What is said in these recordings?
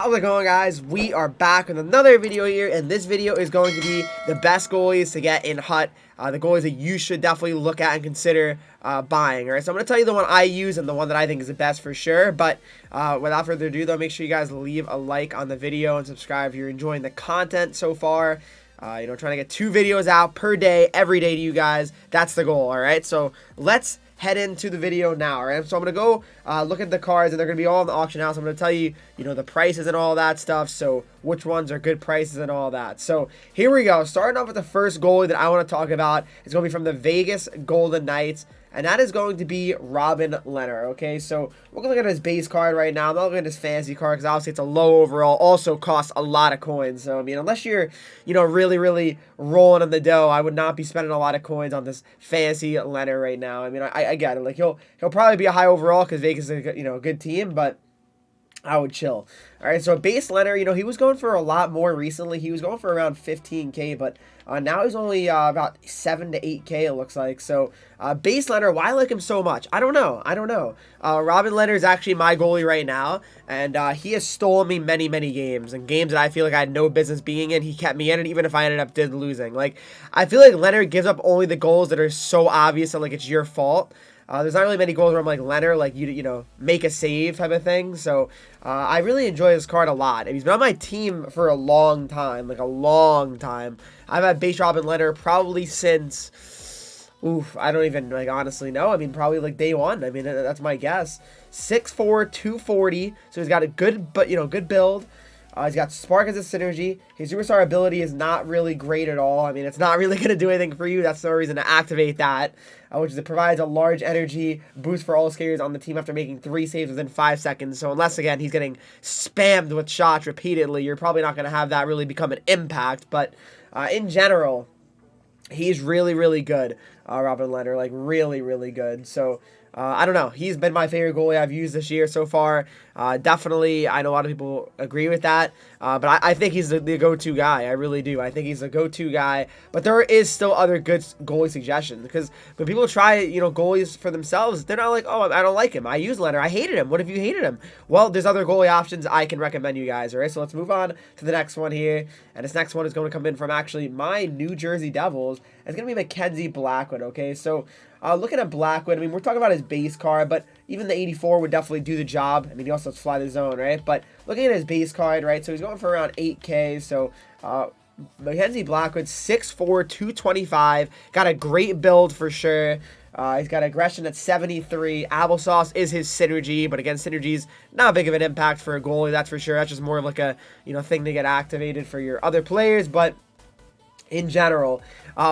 How's it going, guys? We are back with another video here, and this video is going to be the best goalies to get in HUT, the goalies that you should definitely look at and consider buying. All right, so I'm going to tell you the one I use and the one that I think is the best for sure, but without further ado, though, make sure you guys leave a like on the video and subscribe if you're enjoying the content so far. Trying to get 2 videos out per day, every day to you guys. That's the goal, all right? So let's head into the video now, all right? So I'm going to go look at the cards, and they're going to be all in the auction house. I'm going to tell you, the prices and all that stuff, so which ones are good prices and all that. So here we go. Starting off with the first goalie that I want to talk about. It's going to be from the Vegas Golden Knights, and that is going to be Robin Lehner, okay? So we're going to look at his base card right now. I'm not looking at his fantasy card because obviously it's a low overall. Also costs a lot of coins. So, I mean, unless you're, really, really rolling in the dough, I would not be spending a lot of coins on this fantasy Lehner right now. I mean, I get it. Like, he'll probably be a high overall because Vegas is a good team, but I would chill. All right, so base Leonard, he was going for a lot more recently. He was going for around 15K, but now he's only about 7 to 8K, it looks like. So base Leonard, why I like him so much? I don't know. Robin Lehner is actually my goalie right now, and he has stolen me many, many games. And games that I feel like I had no business being in, he kept me in, and even if I ended up losing. Like, I feel like Leonard gives up only the goals that are so obvious that, like, it's your fault. There's not really many goals where I'm like, Leonard, like, you make a save type of thing. So I really enjoy this card a lot. And he's been on my team for a long time, like a long time. I've had base Robin Leonard probably since, I don't even, like, honestly know. I mean, probably like day one. I mean, that's my guess. 6'4", 240. So he's got a good, good build. He's got Spark as a synergy. His superstar ability is not really great at all. I mean, it's not really going to do anything for you. That's no reason to activate that, which is it provides a large energy boost for all skaters on the team after making 3 saves within 5 seconds. So unless, again, he's getting spammed with shots repeatedly, you're probably not going to have that really become an impact. But in general, he's really, really good, Robin Lehner. Like, really, really good. So I don't know. He's been my favorite goalie I've used this year so far. Definitely, I know a lot of people agree with that. But I think he's the go-to guy. I really do. I think he's the go-to guy. But there is still other good goalie suggestions. Because when people try, goalies for themselves, they're not like, oh, I don't like him. I use Lehner. I hated him. What if you hated him? Well, there's other goalie options I can recommend you guys. All right, so let's move on to the next one here. And this next one is going to come in from actually my New Jersey Devils. It's going to be MACKENZIE Blackwood, okay? So looking at Blackwood, I mean, we're talking about his base card, but even the 84 would definitely do the job. I mean, he also has Fly the Zone, right? But looking at his base card, right, so he's going for around 8K. So MACKENZIE Blackwood, 6'4", 225, got a great build for sure. He's got aggression at 73. Applesauce is his synergy, but again, synergy's not big of an impact for a goalie, that's for sure. That's just more of like a thing to get activated for your other players, but in general,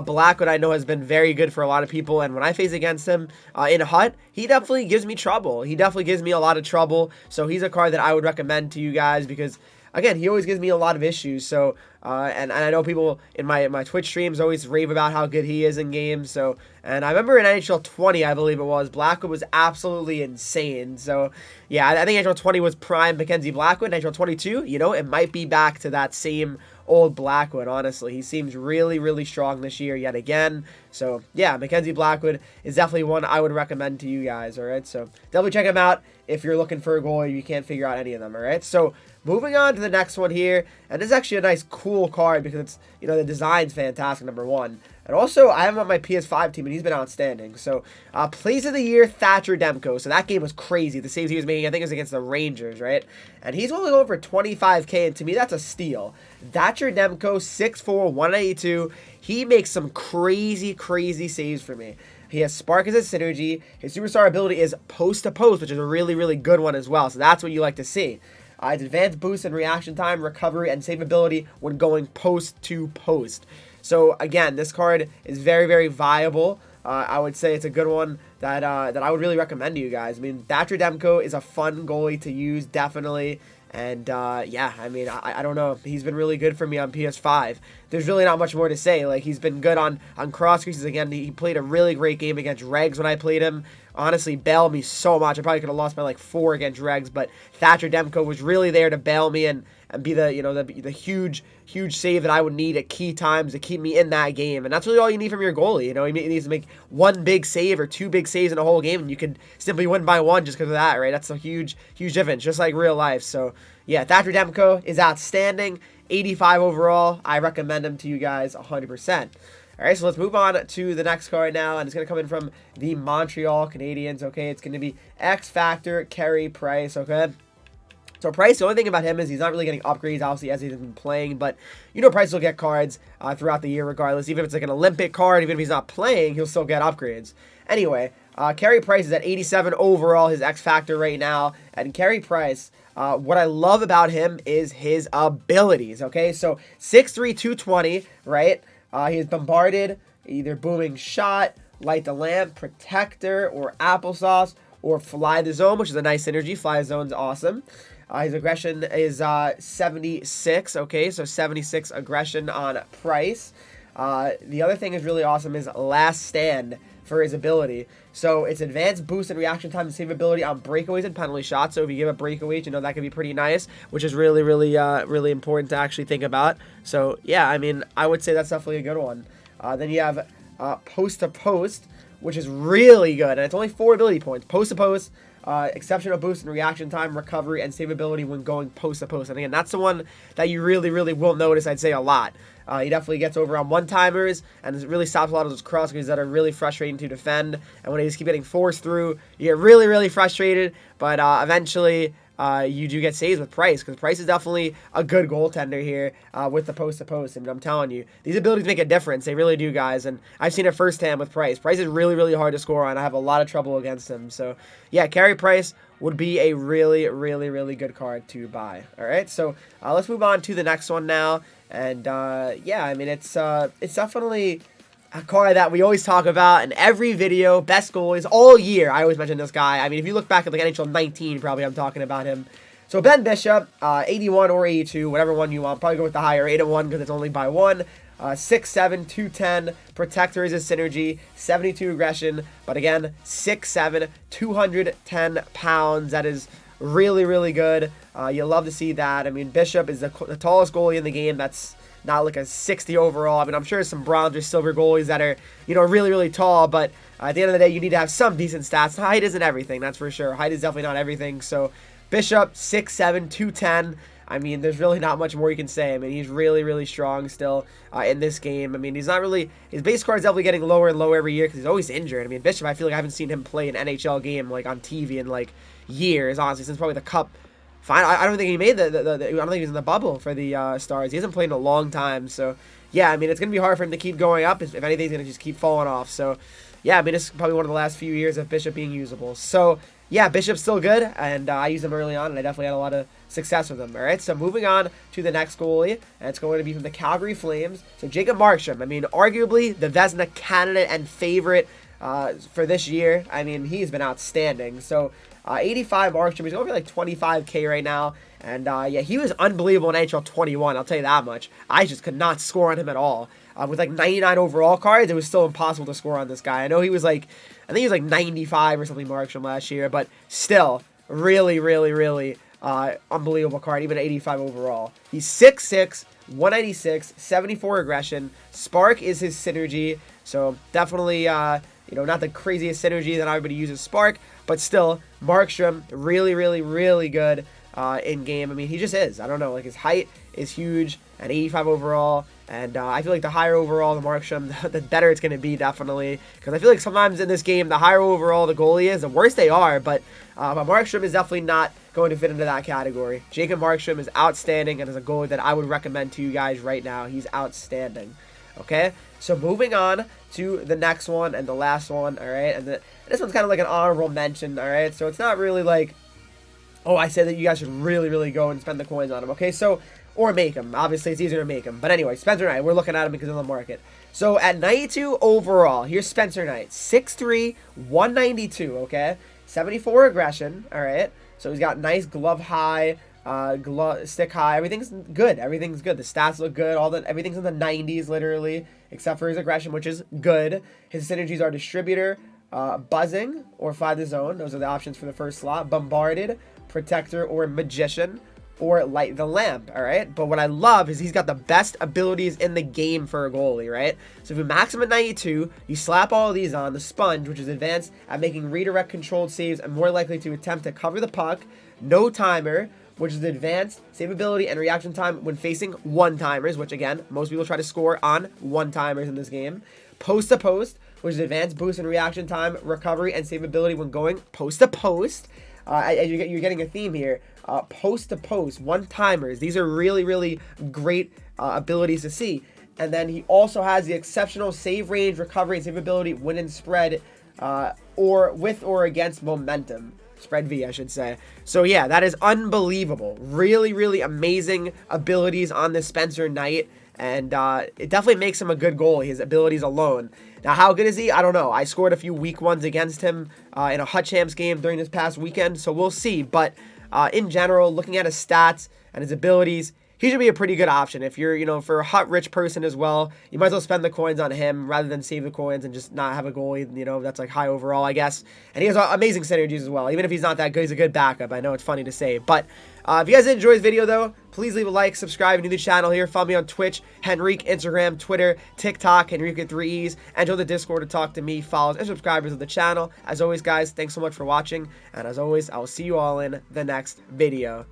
Blackwood I know has been very good for a lot of people, and when I face against him in HUT, he definitely gives me trouble. He definitely gives me a lot of trouble, so he's a card that I would recommend to you guys because, again, he always gives me a lot of issues. So, and I know people in my Twitch streams always rave about how good he is in games. So, and I remember in NHL 20, I believe it was, Blackwood was absolutely insane. So, yeah, I think NHL 20 was prime MACKENZIE Blackwood. NHL 22, it might be back to that same old Blackwood, honestly. He seems really, really strong this year yet again. So, yeah, MACKENZIE Blackwood is definitely one I would recommend to you guys, all right? So, definitely check him out if you're looking for a goalie you can't figure out any of them, all right? So, moving on to the next one here, and this is actually a nice, cool card because it's, the design's fantastic, number one. And also, I have him on my PS5 team, and he's been outstanding. So, Plays of the Year, THATCHER DEMKO. So, that game was crazy. The saves he was making, I think it was against the Rangers, right? And he's only going for 25K, and to me, that's a steal. THATCHER DEMKO, 6'4", 182. He makes some crazy, crazy saves for me. He has Spark as a synergy. His superstar ability is post-to-post, which is a really, really good one as well. So, that's what you like to see. His advanced boost in reaction time, recovery, and save ability when going post-to-post. So, again, this card is very, very viable. I would say it's a good one that I would really recommend to you guys. I mean, THATCHER DEMKO is a fun goalie to use, definitely. And, yeah, I mean, I don't know. He's been really good for me on PS5. There's really not much more to say. Like, he's been good on cross creases. Again, he played a really great game against Regs when I played him. Honestly, bailed me so much. I probably could have lost by, like, 4 against Regs, but THATCHER DEMKO was really there to bail me and be the huge save that I would need at key times to keep me in that game. And that's really all you need from your goalie. He needs to make 1 big save or 2 big saves in a whole game, and you can simply win by 1 just because of that, right? That's a huge difference, just like real life. So, yeah, Thatcher DEMKO is outstanding. 85 overall. I recommend him to you guys 100%. All right, so let's move on to the next card now, and it's going to come in from the Montreal Canadiens, okay? It's going to be X Factor Carey Price, okay? So Price, the only thing about him is he's not really getting upgrades, obviously, as he's been playing, but you know Price will get cards throughout the year regardless. Even if it's like an Olympic card, even if he's not playing, he'll still get upgrades. Anyway, Carey Price is at 87 overall, his X Factor right now, and Carey Price... what I love about him is his abilities, okay? So 6'3", 220, right? He is bombarded, either booming shot, light the lamp, protector, or applesauce, or fly the zone, which is a nice synergy. Fly the zone's awesome. His aggression is 76, okay? So 76 aggression on Price. The other thing is really awesome is Last Stand for his ability. So it's advanced boost and reaction time and save ability on breakaways and penalty shots. So if you give a breakaway, you know that can be pretty nice, which is really, really important to actually think about. So yeah, I mean, I would say that's definitely a good one. Then you have post to post, which is really good, and it's only 4 ability points. Post to post, exceptional boost in reaction time, recovery, and save ability when going post to post. And again, that's the one that you really will notice, I'd say, a lot. He definitely gets over on one-timers, and it really stops a lot of those crossovers that are really frustrating to defend. And when they just keep getting forced through, you get really frustrated. But eventually, you do get saves with Price, because Price is definitely a good goaltender here with the post-to-post. And I'm telling you, these abilities make a difference. They really do, guys. And I've seen it firsthand with Price. Price is really hard to score on. I have a lot of trouble against him. So, yeah, Carey Price would be a really good card to buy. All right, so let's move on to the next one now. And yeah, I mean, it's definitely a card that we always talk about in every video. Best goalies all year. I always mention this guy. I mean, if you look back at like NHL 19, probably I'm talking about him. So Ben Bishop, 81 or 82, whatever one you want. Probably go with the higher 8-1 because it's only by 1. 6'7", 210, protector is his synergy, 72 aggression, but again, 6'7", 210 pounds. That is really good. You'll love to see that. I mean, Bishop is the tallest goalie in the game. That's not like a 60 overall. I mean, I'm sure there's some bronze or silver goalies that are, you know, really tall, but at the end of the day, you need to have some decent stats. Height isn't everything, that's for sure. Height is definitely not everything. So Bishop, 6'7", 210. I mean, there's really not much more you can say. I mean, he's really strong still in this game. I mean, he's not really... His base card is definitely getting lower and lower every year because he's always injured. I mean, Bishop, I feel like I haven't seen him play an NHL game, like, on TV in, like, years, honestly, since probably the Cup. Fine, I don't think he made I don't think he was in the bubble for the Stars. He hasn't played in a long time, so... Yeah, I mean, it's going to be hard for him to keep going up. If anything, he's going to just keep falling off. So, yeah, I mean, it's probably one of the last few years of Bishop being usable. So... Yeah, Bishop's still good, and I used him early on, and I definitely had a lot of success with him. All right, so moving on to the next goalie, and it's going to be from the Calgary Flames. So Jacob Markstrom, I mean, arguably the Vezina candidate and favorite for this year. I mean, he's been outstanding. So 85 Markstrom, he's over like 25K right now, and yeah, he was unbelievable in NHL 21, I'll tell you that much. I just could not score on him at all. With like 99 overall cards, it was still impossible to score on this guy. I know he was like, I think he was like 95 or something Markstrom last year, but still, really unbelievable card, even at 85 overall. He's 6'6", 196, 74 aggression. Spark is his synergy, so definitely, you know, not the craziest synergy that everybody uses Spark, but still, Markstrom, really good in game. I mean, he just is. I don't know, like his height is huge, and 85 overall. And I feel like the higher overall the Markstrom, the better it's going to be, definitely. Because I feel like sometimes in this game, the higher overall the goalie is, the worse they are. But Markstrom is definitely not going to fit into that category. Jacob Markstrom is outstanding and is a goalie that I would recommend to you guys right now. He's outstanding. Okay? So moving on to the next one and the last one. Alright? And this one's kind of like an honorable mention. Alright? So it's not really like, oh, I said that you guys should really go and spend the coins on him. Okay? So... Or make him. Obviously, it's easier to make him. But anyway, Spencer Knight. We're looking at him because of the market. So, at 92 overall, here's Spencer Knight. 6'3", 192, okay? 74 aggression, all right? So, he's got nice glove high, stick high. Everything's good. Everything's good. The stats look good. Everything's in the 90s, literally, except for his aggression, which is good. His synergies are distributor, buzzing, or fly the zone. Those are the options for the first slot. Bombarded, protector, or magician, or light the lamp, all right? But what I love is he's got the best abilities in the game for a goalie, right? So if you max him at 92, you slap all of these on. The sponge, which is advanced at making redirect controlled saves and more likely to attempt to cover the puck. No timer. which is advanced, save ability, and reaction time when facing one-timers, which again, most people try to score on one-timers in this game. Post to post, which is advanced boost and reaction time, recovery, and save ability when going post to post. You're getting a theme here. Post to post, one-timers. These are really, really great abilities to see. And then he also has the exceptional save range, recovery, and save ability when in spread, or with or against momentum. Spread V, I should say. So yeah, that is unbelievable. Really, really amazing abilities on this Spencer Knight. And it definitely makes him a good goalie, his abilities alone. Now, how good is he? I don't know. I scored a few week ones against him in a Hut Champs game during this past weekend, so we'll see. But in general, looking at his stats and his abilities, he should be a pretty good option. If you're, you know, for a Hut rich person as well, you might as well spend the coins on him rather than save the coins and just not have a goalie, you know, that's like high overall, I guess. And he has amazing synergies as well. Even if he's not that good, he's a good backup. I know it's funny to say. But if you guys did enjoy this video, though, please leave a like, subscribe, and new to the channel here. Follow me on Twitch, Henreek, Instagram, Twitter, TikTok, Henreek with 3 E's. And join the Discord to talk to me, followers, and subscribers of the channel. As always, guys, thanks so much for watching. And as always, I will see you all in the next video.